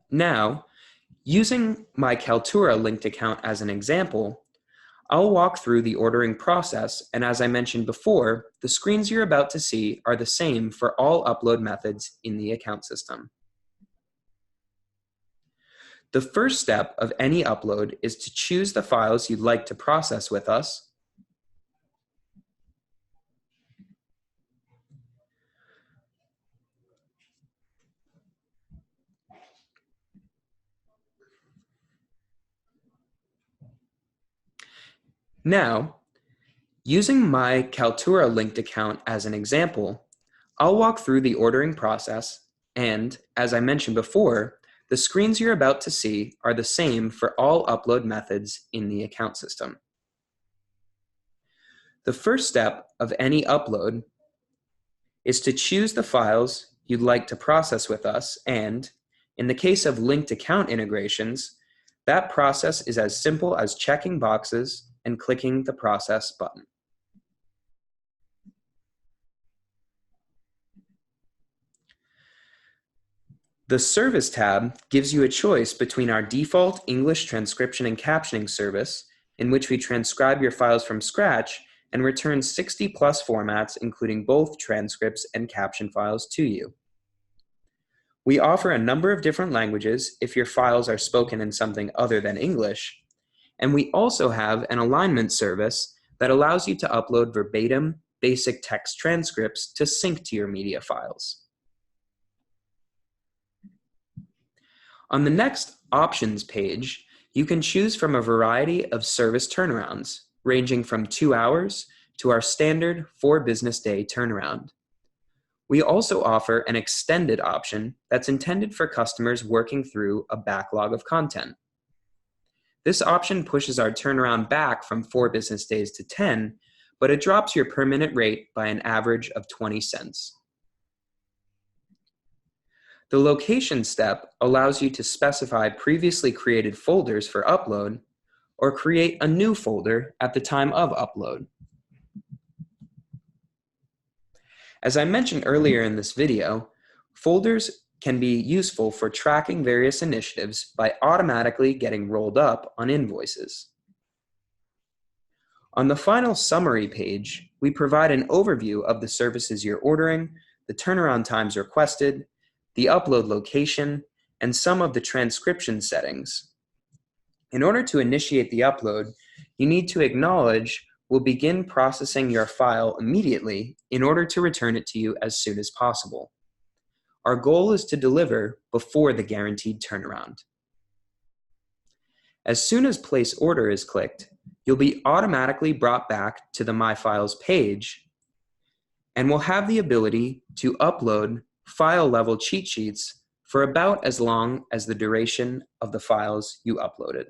Now, using my Kaltura linked account as an example, I'll walk through the ordering process, and as I mentioned before, the screens you're about to see are the same for all upload methods in the account system. The first step of any upload is to choose the files you'd like to process with us. Now, using my Kaltura linked account as an example, I'll walk through the ordering process, and as I mentioned before, the screens you're about to see are the same for all upload methods in the account system. The first step of any upload is to choose the files you'd like to process with us, and in the case of linked account integrations, that process is as simple as checking boxes and clicking the Process button. The Service tab gives you a choice between our default English transcription and captioning service, in which we transcribe your files from scratch and return 60+ formats, including both transcripts and caption files to you. We offer a number of different languages if your files are spoken in something other than English, and we also have an alignment service that allows you to upload verbatim basic text transcripts to sync to your media files. On the next Options page, you can choose from a variety of service turnarounds, ranging from 2 hours to our standard 4 business day turnaround. We also offer an extended option that's intended for customers working through a backlog of content. This option pushes our turnaround back from 4 business days to 10, but it drops your per minute rate by an average of 20 cents. The location step allows you to specify previously created folders for upload or create a new folder at the time of upload. As I mentioned earlier in this video, folders can be useful for tracking various initiatives by automatically getting rolled up on invoices. On the final summary page, we provide an overview of the services you're ordering, the turnaround times requested, the upload location, and some of the transcription settings. In order to initiate the upload, you need to acknowledge we'll begin processing your file immediately in order to return it to you as soon as possible. Our goal is to deliver before the guaranteed turnaround. As soon as Place Order is clicked, you'll be automatically brought back to the My Files page and will have the ability to upload file-level cheat sheets for about as long as the duration of the files you uploaded.